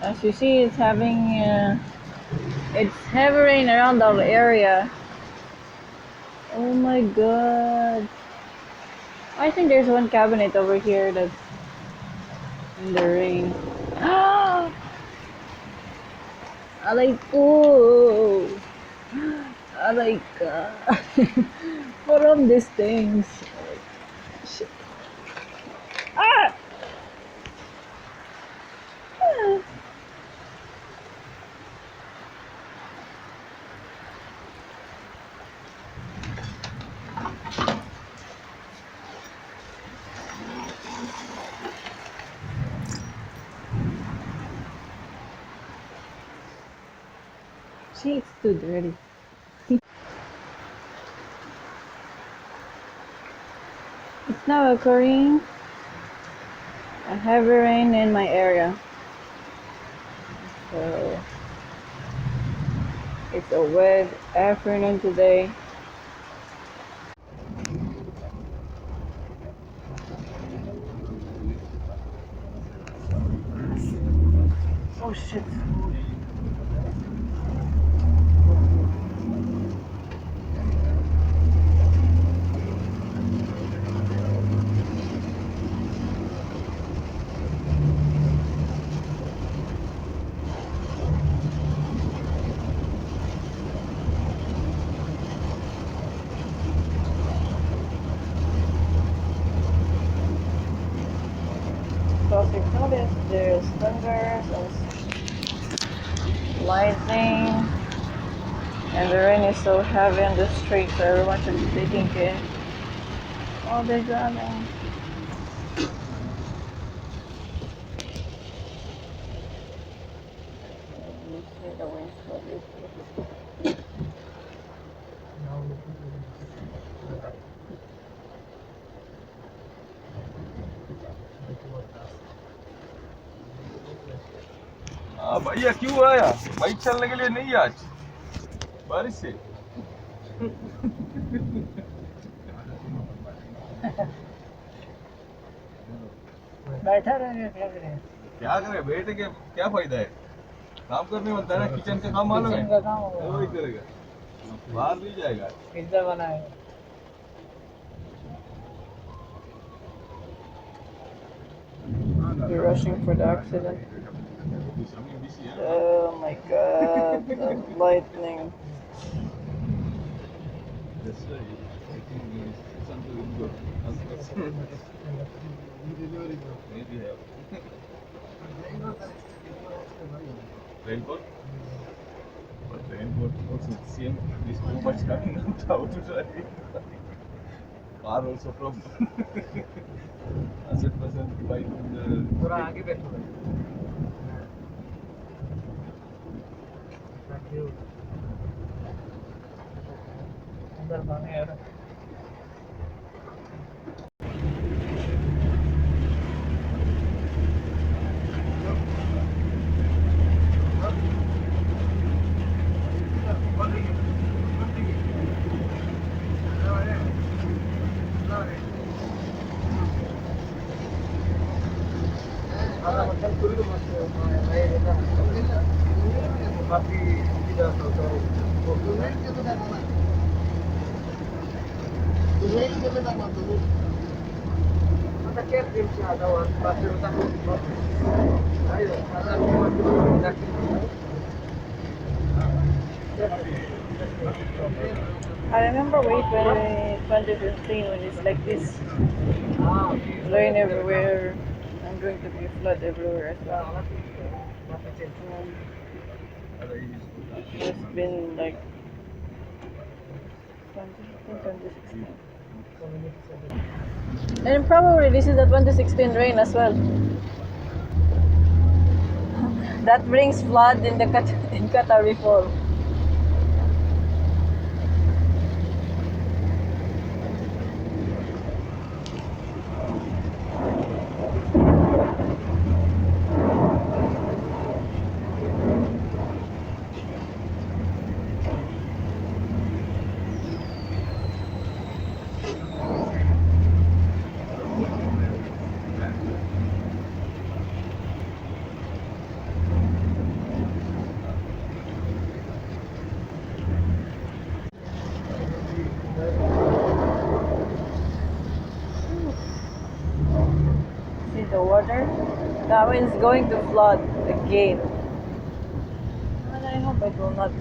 As you see, it's heavy rain around our area. Oh my god. I think there's one cabinet over here that's in the rain. Alay ko. Alay ka. What are these things? Shit. Ah! See, it's too dirty. It's now occurring a heavy rain in my area. So it's a wet afternoon today. Oh shit. So as you've noticed, there's thunder, there's lightning, and the rain is so heavy on the street, so everyone should be taking care. Oh, they're driving. You see the wind slowly. भैया क्यों आया? Bike चलने के लिए नहीं आज बारिश से। बैठा रहेगा क्या करें? क्या करे बैठे के क्या फायदा है? काम करने बनता है ना, किचन का काम मालूम है? किचन का काम होगा। वही करेगा, बाहर नहीं जाएगा। पिज्जा बनाएगा। We're rushing for the accident. Oh my god, the lightning. Raincoat? But raincoat also same, is too much coming out how to drive. Car also problem. 100% bike in the... थोड़ा आगे बैठो। अंदर पानी आ रहा है। I remember way 2015 when it's like this, rain everywhere, and going to be flood everywhere as well. It's been like 2016. And probably this is the 2016 rain as well. That brings flood in Qatar before. That means going to flood the gate. And I hope it will not.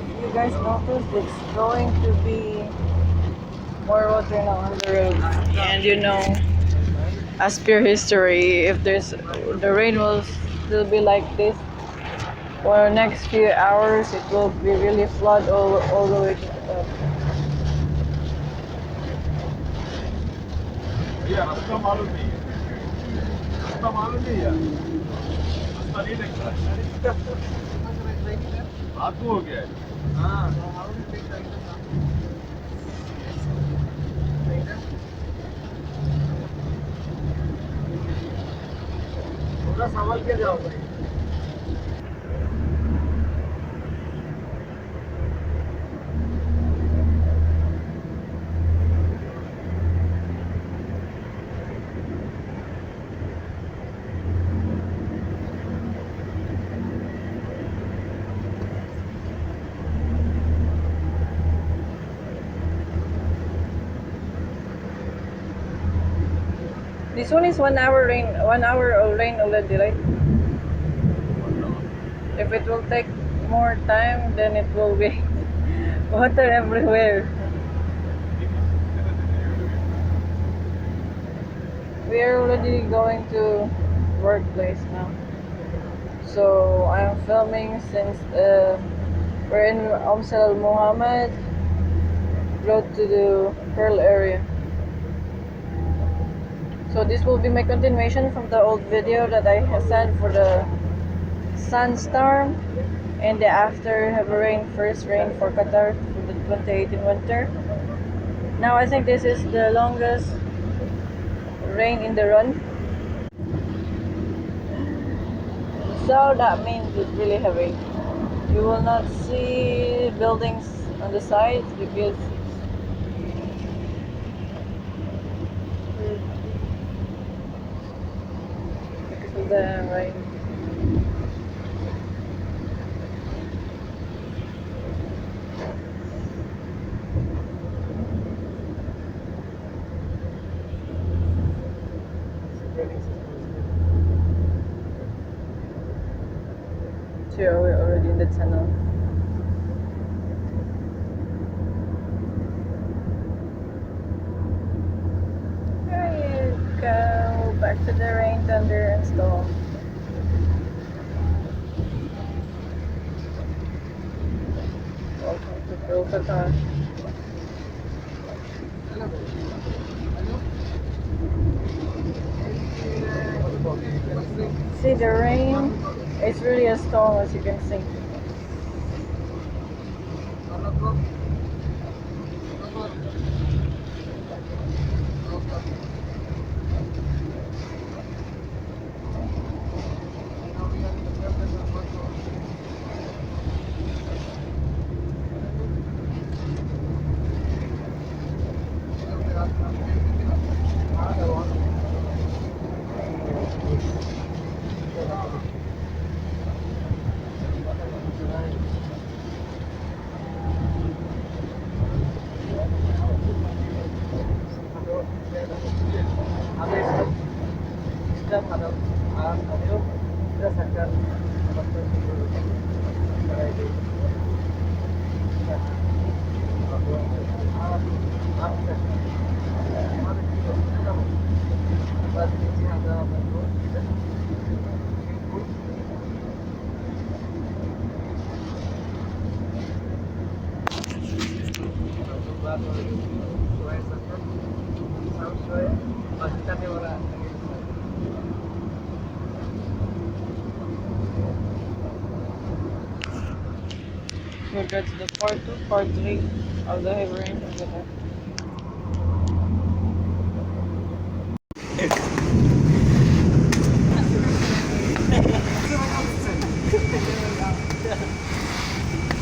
If you guys notice, it's going to be more water now on the road. And you know, as per history, if there's the rain will still be like this for the next few hours, it will be really flood all the way to the top. भैया रास्ता मालूम नहीं है रास्ता मालूम नहीं है रास्ता नहीं देखता रात को हो गया है हाँ थोड़ा संभल के जाओ भाई This one is 1 hour rain, 1 hour of rain already, right? If it will take more time, then it will be water everywhere. We are already going to workplace now. So I am filming since we're in Al Muhammad road to the Pearl area. So this will be my continuation from the old video that I sent for the sandstorm and the after heavy rain, first rain for Qatar for the 2018 winter. Now I think this is the longest rain in the run. So that means it's really heavy. You will not see buildings on the sides because of the rain. So we're already in the tunnel. There you go. Back to the rain, thunder, and storm. Welcome to Pearl Qatar. See the rain? It's really a storm, as you can see. We'll go to the part 2, part 3 of the heavy rain.